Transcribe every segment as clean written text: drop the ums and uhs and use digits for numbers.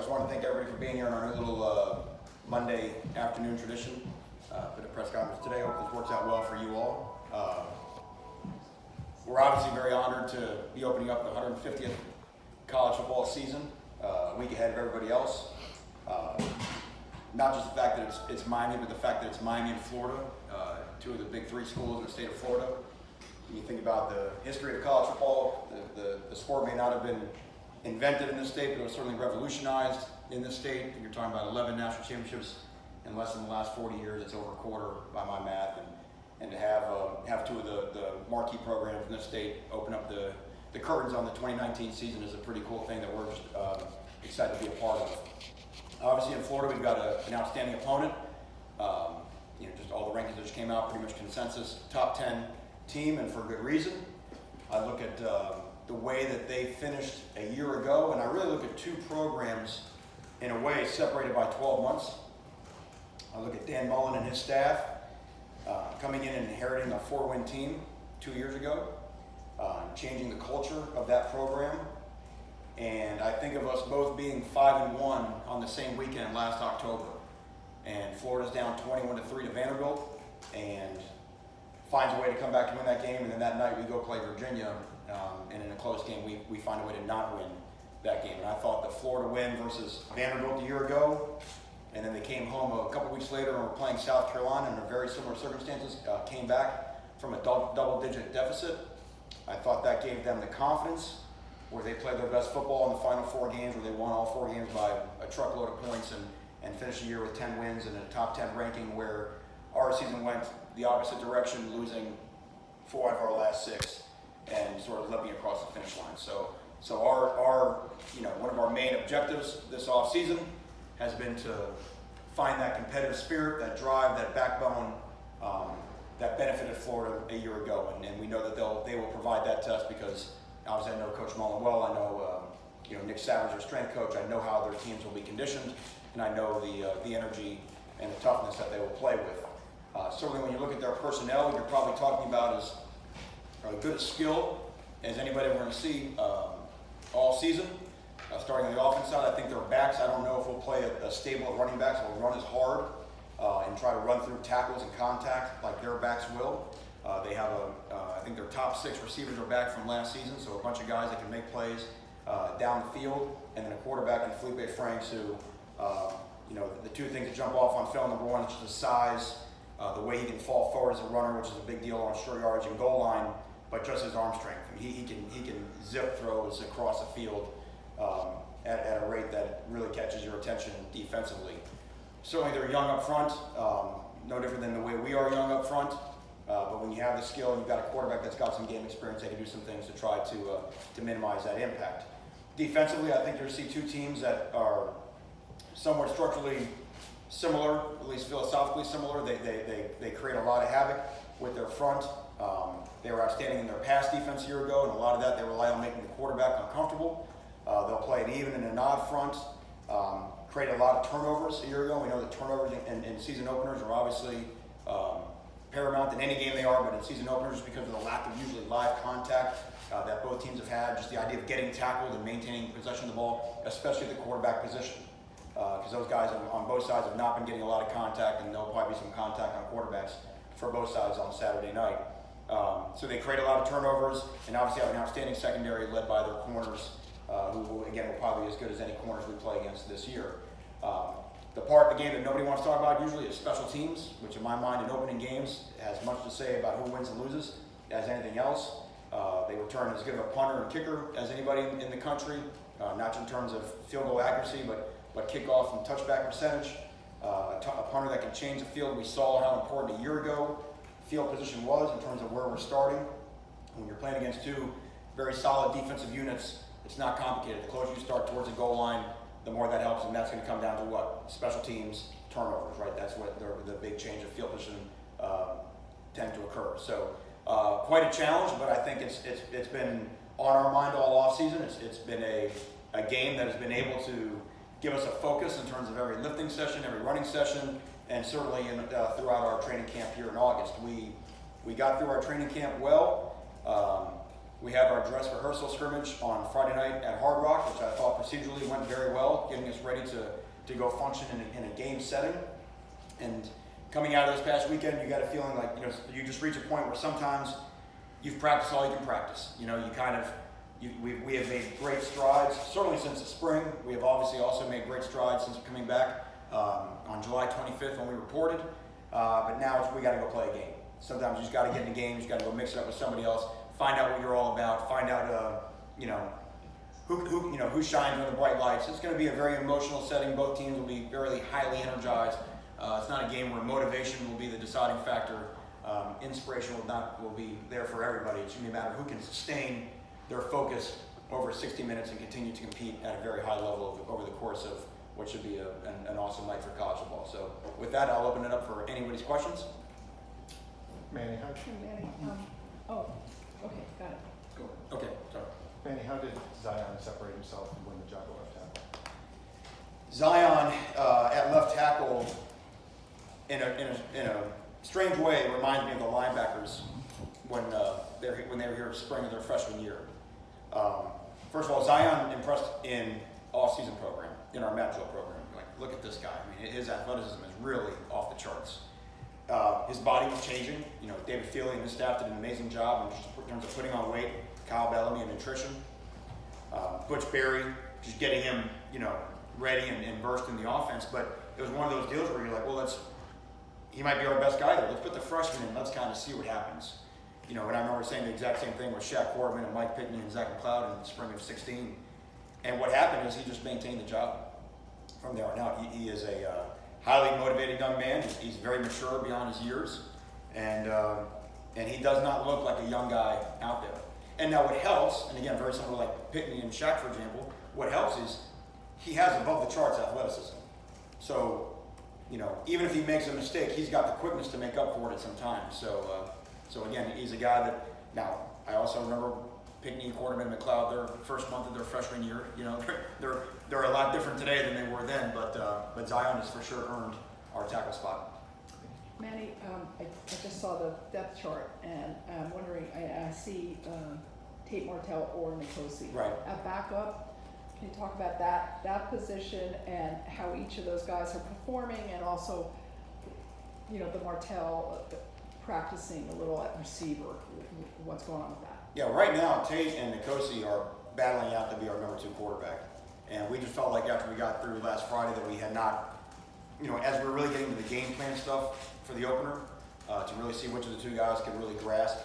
want to thank everybody for being here on our new little Monday afternoon tradition for the press conference today. I hope this works out well for you all. We're obviously very honored to be opening up the 150th college football season, a week ahead of everybody else. Not just the fact that it's Miami, but the fact that it's Miami and Florida, two of the big three schools in the state of Florida. When you think about the history of college football, the sport may not have been invented in this state, but it was certainly revolutionized in this state. You're talking about 11 national championships in less than the last 40 years. It's over a quarter by my math. And to have two of the marquee programs in this state open up the curtains on the 2019 season is a pretty cool thing that we're just excited to be a part of. Obviously in Florida, we've got an outstanding opponent. Just all the rankings that just came out, pretty much consensus, top 10 team, and for good reason. I look at the way that they finished a year ago, and I really look at two programs in a way separated by 12 months. I look at Dan Mullen and his staff coming in and inheriting a 4-win team 2 years ago, changing the culture of that program. And I think of us both being 5-1 on the same weekend last October. And Florida's down 21-3 to Vanderbilt and finds a way to come back and win that game. And then that night we go play Virginia, and in a close game we find a way to not win that game. And I thought the Florida win versus Vanderbilt a year ago, and then they came home a couple weeks later and were playing South Carolina under very similar circumstances, came back from a double-digit deficit. I thought that gave them the confidence where they played their best football in the final 4 games, where they won all 4 games by a truckload of points and finished the year with 10 wins and a top 10 ranking, where our season went the opposite direction, losing 4 out of our last 6 and sort of limping across the finish line. So our one of our main objectives this off season has been to find that competitive spirit, that drive, that backbone that benefited Florida a year ago, and we know that they will provide that test because obviously I know Coach Mullen well. I know Nick Savage, their strength coach. I know how their teams will be conditioned, and I know the energy and the toughness that they will play with. Certainly, when you look at their personnel, you're probably talking about as good a skill as anybody we're going to see all season. Starting on the offense side, I think their backs, I don't know if we'll play a stable of running backs that will run as hard and try to run through tackles and contact like their backs will. They have I think their top 6 receivers are back from last season, so a bunch of guys that can make plays down the field, and then a quarterback in Felipe Franks who, the two things that jump off on film, number one is just his size, the way he can fall forward as a runner, which is a big deal on short yardage and goal line, but just his arm strength. I mean, he can zip throws across the field at a rate that really catches your attention defensively. Certainly they're young up front, no different than the way we are young up front. But when you have the skill and you've got a quarterback that's got some game experience, they can do some things to try to minimize that impact. Defensively, I think you'll see two teams that are somewhat structurally similar, at least philosophically similar. They create a lot of havoc with their front. They were outstanding in their pass defense a year ago, and a lot of that they rely on making the quarterback uncomfortable. They'll play an even and an odd front, create a lot of turnovers a year ago. We know that turnovers in season openers are obviously paramount in any game they are, but in season openers, because of the lack of usually live contact that both teams have had, just the idea of getting tackled and maintaining possession of the ball, especially the quarterback position. Because those guys on both sides have not been getting a lot of contact, and there'll probably be some contact on quarterbacks for both sides on Saturday night. So they create a lot of turnovers, and obviously have an outstanding secondary led by their corners, who again will probably be as good as any corners we play against this year. The part of the game that nobody wants to talk about usually is special teams, which in my mind in opening games has much to say about who wins and loses as anything else. They return as good of a punter and kicker as anybody in the country, not just in terms of field goal accuracy, but kickoff and touchback percentage. A punter that can change the field. We saw how important a year ago field position was in terms of where we're starting. When you're playing against two very solid defensive units, it's not complicated. The closer you start towards the goal line, the more that helps, and that's going to come down to what? Special teams, turnovers, right? That's what the big change of field position tend to occur. So quite a challenge, but I think it's been on our mind all offseason. It's been a game that has been able to give us a focus in terms of every lifting session, every running session, and certainly throughout our training camp here in August. We got through our training camp well. We had our dress rehearsal scrimmage on Friday night at Hard Rock, which I thought thought procedurally went very well, getting us ready to go function in a game setting. And coming out of this past weekend, you got a feeling like, you just reach a point where sometimes you've practiced all you can practice. You kind of, we have made great strides, certainly since the spring. We have obviously also made great strides since coming back on July 25th when we reported. But now we got to go play a game. Sometimes you just got to get in a game, you just got to go mix it up with somebody else, find out what you're all about, find out, who shines under the bright lights. It's going to be a very emotional setting. Both teams will be very highly energized. It's not a game where motivation will be the deciding factor. Inspiration will be there for everybody. It's going to be a matter of who can sustain their focus over 60 minutes and continue to compete at a very high level over the course of what should be an awesome night for college football. So with that, I'll open it up for anybody's questions. Manny, okay, got it. Go. Okay, sorry. Manny, how did Zion separate himself and win the job at left tackle? Zion at left tackle, in a strange way, reminds me of the linebackers when they were here spring of their freshman year. First of all, Zion impressed in off-season program, in our Met Drill program. Like, look at this guy. I mean, his athleticism is really off the charts. His body was changing. David Feely and his staff did an amazing job in terms of putting on weight. Kyle Bellamy and nutrition. Butch Berry, just getting him, ready and versed in the offense. But it was one of those deals where you're like, well, he might be our best guy there. Let's put the freshman in. Let's kind of see what happens. And I remember saying the exact same thing with Shaq Corbin and Mike Pickney and Zach McLeod in the spring of 16. And what happened is he just maintained the job from there on out. He is a highly motivated young man. He's very mature beyond his years. And he does not look like a young guy out there. And now what helps, and again, very similar like Pickney and Shaq, for example, what helps is he has above the charts athleticism. So, even if he makes a mistake, he's got the quickness to make up for it at some time. So again, he's a guy that, now, I also remember Pickney, Quarterman, and McLeod, their first month of their freshman year. They're a lot different today than they were then, but Zion has for sure earned our tackle spot. Manny, I just saw the depth chart, and I'm wondering, I see Tate Martell or Nikosi. Right. At backup, can you talk about that position and how each of those guys are performing, and also, the Martell practicing a little at receiver, what's going on with that? Yeah, right now, Tate and Nikosi are battling out to be our number 2 quarterback. And we just felt like after we got through last Friday that we had not, as we were really getting to the game plan stuff for the opener, to really see which of the 2 guys could really grasp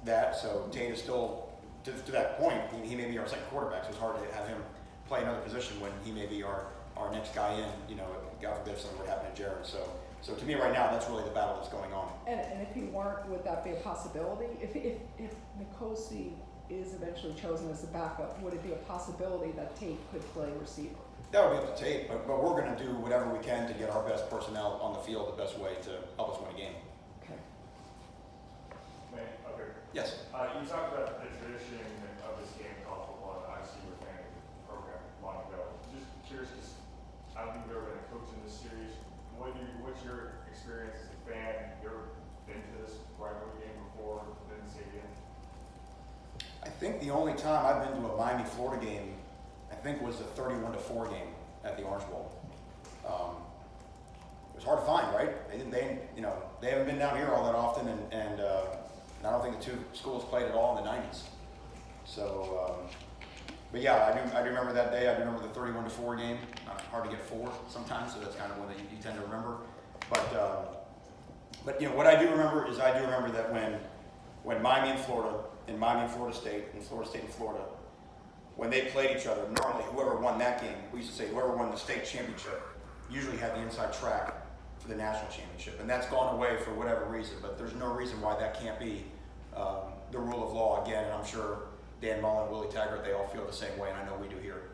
that. So Tate is still, to that point, he may be our second quarterback, so it's hard to have him play another position when he may be our next guy in, God forbid if something would happen to Jared. So to me right now, that's really the battle that's going on. And if he weren't, would that be a possibility? If Nikosi is eventually chosen as the backup, would it be a possibility that Tate could play receiver? That would be up to Tate, but we're going to do whatever we can to get our best personnel on the field the best way to help us win a game. Okay. Manny, okay. Yes. You talked about the tradition of this game, college football, and obviously with Manny program long ago. Just curious, because I don't think you've ever been a coach in this series. What's your experience as a fan? You ever been to this rivalry game before within the stadium? I think the only time I've been to a Miami, Florida game, I think was the 31-4 game at the Orange Bowl. It was hard to find, right? They haven't been down here all that often, and I don't think the 2 schools played at all in the 90s. So, but yeah, I do remember that day. I do remember the 31-4 game. Hard to get 4 sometimes, so that's kind of one that you tend to remember. But what I do remember is that when Miami and Florida State and Florida, when they played each other, normally whoever won that game, we used to say whoever won the state championship usually had the inside track for the national championship, and that's gone away for whatever reason. But there's no reason why that can't be the rule of law again, and I'm sure Dan Mullen, Willie Taggart, they all feel the same way, and I know we do here.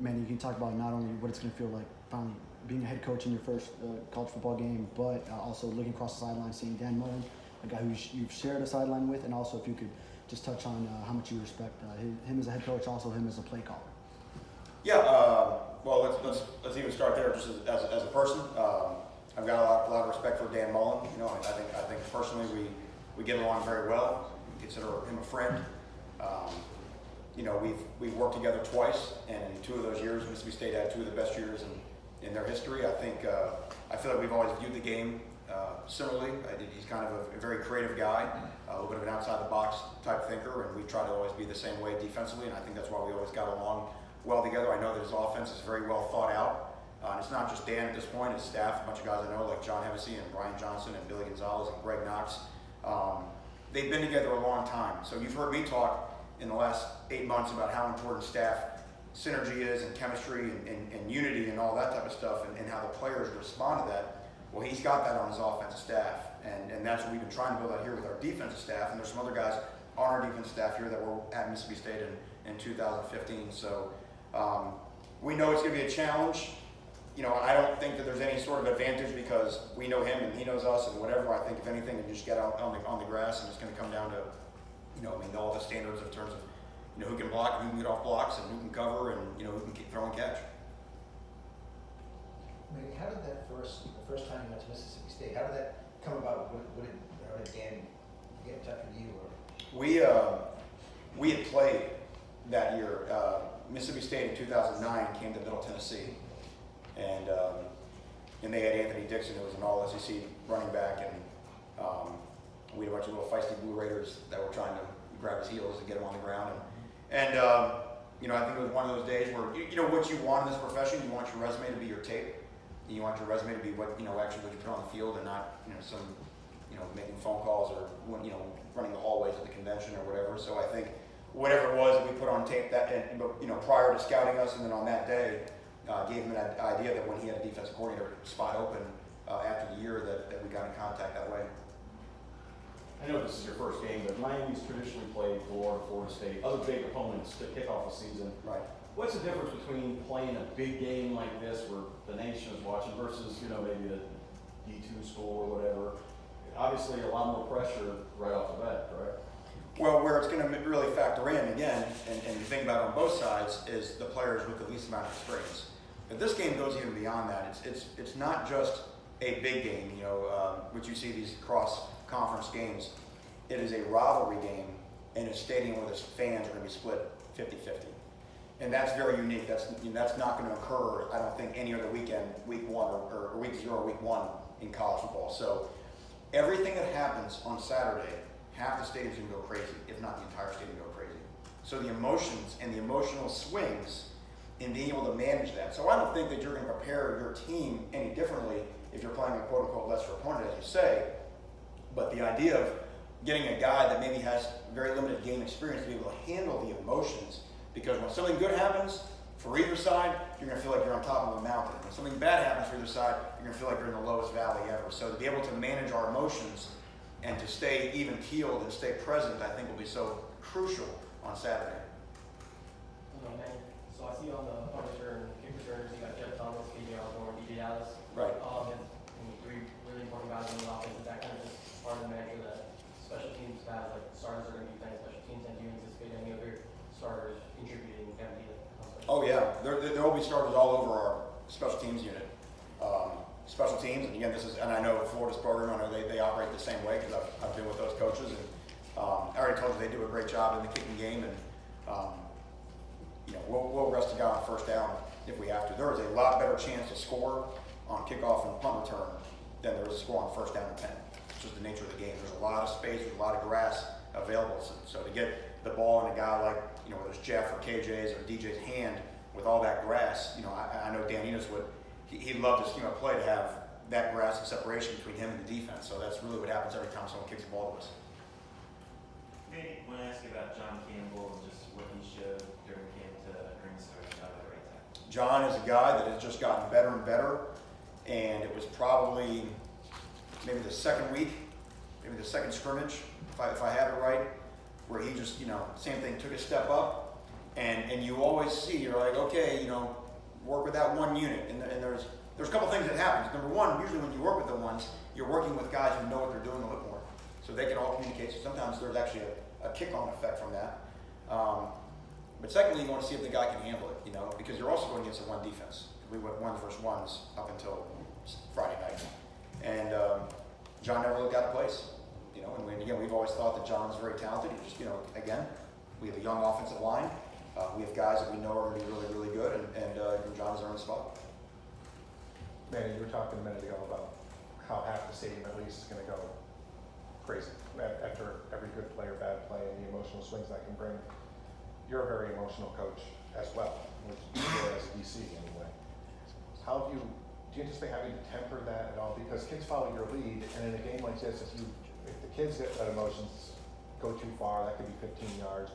Manny, you can talk about not only what it's going to feel like finally being a head coach in your first college football game, but also looking across the sideline, seeing Dan Mullen, a guy who you've shared a sideline with, and also if you could just touch on how much you respect him as a head coach, also him as a play caller. Yeah, well, let's even start there. Just as a person, I've got a lot of respect for Dan Mullen. I think personally we get along very well. Consider him a friend. we've worked together twice, and in 2 of those years, Mississippi State had 2 of the best years in their history. I feel like we've always viewed the game similarly. He's kind of a very creative guy, a little bit of an outside-the-box type thinker, and we try to always be the same way defensively, and I think that's why we always got along well together. I know that his offense is very well thought out. And it's not just Dan at this point, it's staff, a bunch of guys I know, like John Hevesy and Brian Johnson and Billy Gonzalez and Greg Knox. They've been together a long time. So you've heard me talk in the last 8 months about how important staff synergy is and chemistry and unity and all that type of stuff and how the players respond to that. Well, he's got that on his offensive staff. And that's what we've been trying to build out here with our defensive staff. And there's some other guys on our defensive staff here that were at Mississippi State in 2015. So we know it's going to be a challenge. I don't think that there's any sort of advantage because we know him and he knows us and whatever. I think if anything, we just get out on the grass and it's going to come down to, all the standards in terms of, who can block, who can get off blocks, and who can cover, and who can keep throw and catch. Manny, how did the first time you went to Mississippi State, how did that come about? How did Dan get in touch with you? Or? We had played that year. Mississippi State in 2009 came to Middle Tennessee. And they had Anthony Dixon, who was an all-SEC running back, and we had a bunch of little feisty Blue Raiders that were trying to grab his heels and get him on the ground. And I think it was one of those days where, what you want in this profession, you want your resume to be your tape. You want your resume to be what, actually what you put on the field and not, some, making phone calls or, running the hallways at the convention or whatever. So I think whatever it was that we put on tape that, prior to scouting us and then on that day, gave him an idea that when he had a defensive coordinator spot open after the year that we got in contact that way. I know this is your first game, but Miami's traditionally played Florida State, other big opponents to kick off the season. Right. What's the difference between playing a big game like this where the nation is watching versus, maybe the D2 school or whatever? Obviously a lot more pressure right off the bat, correct? Well, where it's going to really factor in, again, and you think about it on both sides, is the players with the least amount of experience. But this game goes even beyond that. It's not just a big game, which you see these cross-conference games. It is a rivalry game in a stadium where the fans are going to be split 50-50. And that's very unique. That's not going to occur, I don't think, any other weekend, week 1 or week 0 or week 1 in college football. So everything that happens on Saturday, half the stadium's going to go crazy, if not the entire stadium go crazy. So the emotions and the emotional swings in being able to manage that. So I don't think that you're going to prepare your team any differently if you're playing a quote-unquote lesser opponent, as you say. But the idea of getting a guy that maybe has very limited game experience to be able to handle the emotions, because when something good happens for either side, you're going to feel like you're on top of a mountain. When something bad happens for either side, you're going to feel like you're in the lowest valley ever. So to be able to manage our emotions and to stay even-keeled and stay present, I think will be so crucial on Saturday. So I see on the punt return, kick returners, you got Jeff Thomas, KJ Osborne, Diaz. Right. And 3 really important guys in the offense. Is that kind of just part of the manager that special teams guys, like starters are going to be playing special teams, and do you anticipate any other starters contributing kind of Oh yeah, there will be starters all over our special teams unit. Special teams, and again, and I know Florida's program, I know they operate the same way because I've been with those coaches, and I already told you they do a great job in the kicking game, and we'll rest a guy on first down if we have to. There is a lot better chance to score on kickoff and punt return than there is to score on first down and 10. It's just the nature of the game. There's a lot of space, there's a lot of grass available, so to get the ball in a guy like, whether it's Jeff or KJ's or DJ's hand with all that grass, I know Dan Enos he'd love to scheme a play to have that grass and separation between him and the defense. So that's really what happens every time someone kicks the ball to us. Maybe when I ask you about John Campbell and just what he showed during camp to bring the starting job at the right time. John is a guy that has just gotten better and better, and it was probably maybe the second week, maybe the second scrimmage, if I have it right, where he just, same thing, took a step up, and you always see, you're like, okay, work with that one unit, and there's a couple things that happens. Number one, usually when you work with the ones, you're working with guys who know what they're doing a little more, so they can all communicate. So sometimes there's actually a kick-on effect from that. But secondly, you want to see if the guy can handle it, because you're also going against a one defense. We went ones versus ones up until Friday night, and John never looked out of place. And again, we've always thought that John's very talented. He just, again, we have a young offensive line, we have guys that we know are going to be really, really good, and John's earned a spot. Manny, you were talking a minute ago about how half the stadium at least is going to go crazy after every good play or bad play and the emotional swings that can bring. You're a very emotional coach as well, which as a DC anyway. How do you anticipate having to temper that at all? Because kids follow your lead, and in a game like this, if the kids let emotions go too far, that could be 15 yards.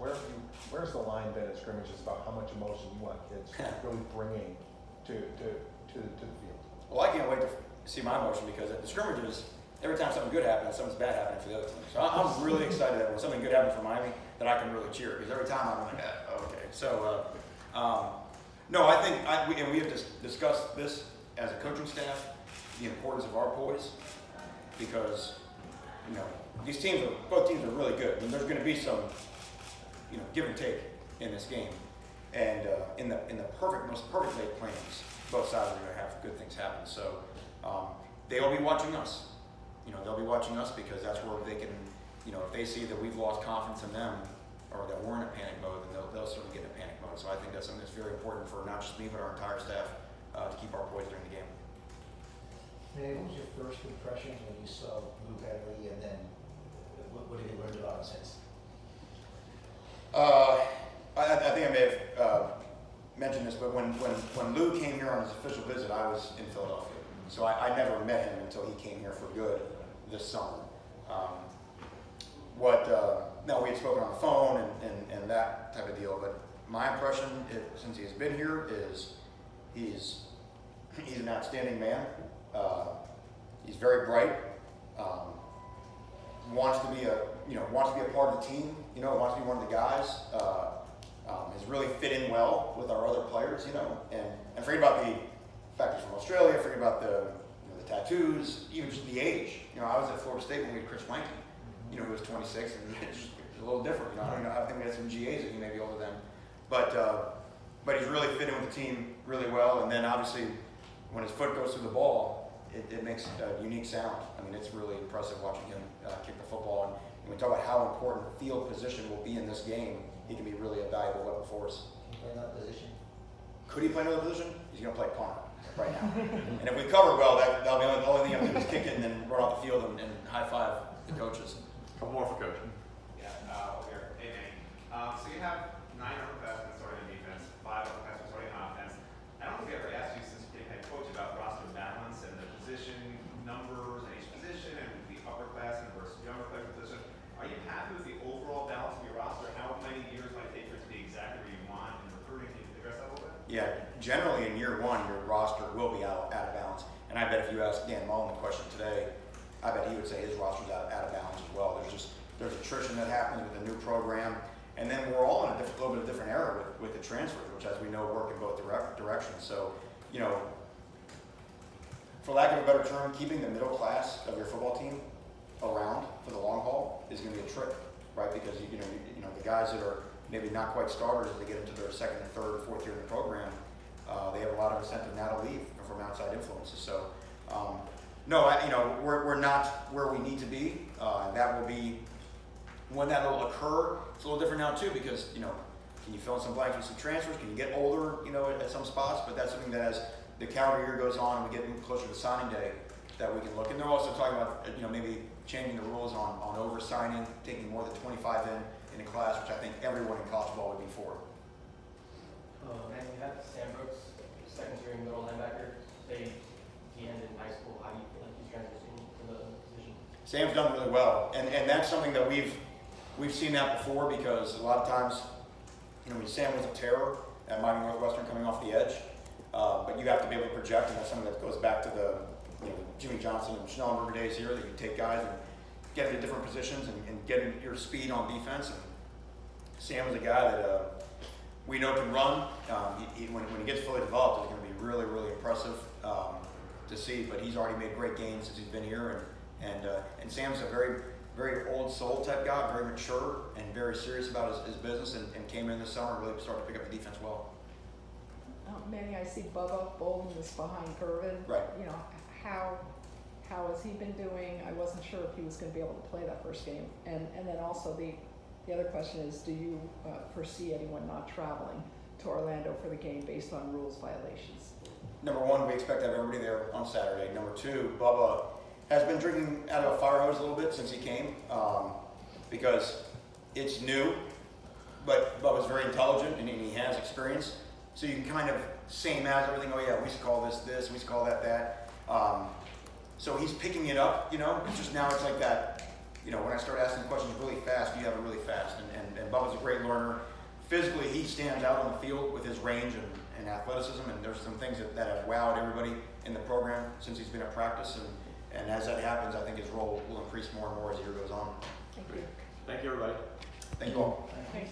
Where's the line been at scrimmages about how much emotion you want kids really bringing to the field? Well, I can't wait to see my emotion, because at the scrimmages, every time something good happens, something's bad happening for the other team. So I'm really excited that when something good happens for Miami, that I can really cheer, because every time I'm like, okay. So, no, I think, and we have discussed this as a coaching staff, the importance of our poise, because, both teams are really good. I mean, there's going to be some, give and take in this game, and in the most perfect laid plans, both sides are going to have good things happen. So they'll be watching us. They'll be watching us, because that's where they can, if they see that we've lost confidence in them, or that we're in a panic mode, then they'll certainly get in a panic mode. So I think that's something that's very important for not just me, but our entire staff, to keep our poise during the game. Manny, what was your first impressions when you saw Lou Henry, and then what have you learned about him since? I think I may have mentioned this, but when Lou came here on his official visit, I was in Philadelphia. So I never met him until he came here for good this summer. No, we had spoken on the phone and that type of deal, but my impression, since he has been here, is he's an outstanding man. He's very bright. Wants to be a part of the team. Wants to be one of the guys. Has really fit in well with our other players. And forget about the fact he's from Australia. Forget about the tattoos, even just the age. I was at Florida State when we had Chris Wanky. He was 26, and it's just a little different. I think we had some GAs that he may be older than, but he's really fit in with the team really well. And then obviously, when his foot goes through the ball, it makes a unique sound. I mean, it's really impressive watching him kick the football. And when we talk about how important field position will be in this game, he can be really a valuable weapon for us. Can you play another position? Could he play another position? He's going to play punter right now. And if we cover well, that'll be the only thing I'm going to do is kick it and then run off the field and high five the coaches. Couple more for Coach. Yeah, here. Hey, Manny. So you have 9 upperclassmen starting on defense, 5 upperclassmen starting on offense. I don't think I ever asked you since you became head coach about roster balance and the position numbers in each position and the upperclassmen versus the underclassmen position. Are you happy with the overall balance of your roster? How many years might it take for it to be exactly where you want in recruiting? Can you address that a little bit? Yeah, generally in year one, your roster will be out of balance. And I bet if you ask Dan Mullen the question today, I bet he would say his roster's out of balance as well. There's attrition that happens with the new program. And then we're all in a little bit of different era with the transfers, which, as we know, work in both directions. So, for lack of a better term, keeping the middle class of your football team around for the long haul is going to be a trick, right? Because the guys that are maybe not quite starters, as they get into their second, third, or fourth year in the program, they have a lot of incentive now to leave from outside influences. So, no, we're not where we need to be. That will be when that will occur. It's a little different now too, because can you fill in some blanks with some transfers? Can you get older, at some spots? But that's something that as the calendar year goes on and we get closer to signing day, that we can look. And they're also talking about maybe changing the rules on over-signing, taking more than 25 in a class, which I think everyone in college football would be for. And we have Sam Brooks, second string middle linebacker, played the end in high school. How do you feel like he's transitioning to the position? Sam's done really well, and that's something that we've seen that before, because a lot of times, when Sam was a terror at Miami Northwestern coming off the edge, but you have to be able to project, and that's something that goes back to the Jimmy Johnson and Schnellenberger days here, that you take guys and get into different positions and get your speed on defense. And Sam is a guy that we know can run. When he gets fully developed, it's going to be really, really impressive to see. But he's already made great gains since he's been here, and Sam's a very, very old soul type guy, very mature and very serious about his business, and came in this summer and really started to pick up the defense well. Manny, I see Bubba Bolden is behind Gervin. Right. How has he been doing? I wasn't sure if he was going to be able to play that first game, and then also the the other question is, do you foresee anyone not traveling to Orlando for the game based on rules violations? Number one, we expect to have everybody there on Saturday. Number two, Bubba has been drinking out of a fire hose a little bit since he came, because it's new, but Bubba's very intelligent and he has experience. So you can kind of same as everything, oh yeah, we used to call this, we used to call that. So he's picking it up, it's just now it's like that, when I start asking questions really fast, you have it really fast. And Bubba's a great learner. Physically, he stands out on the field with his range and athleticism, and there's some things that have wowed everybody in the program since he's been at practice. And as that happens, I think his role will increase more and more as the year goes on. Thank you. Thank you, everybody. Thank you all. Thanks.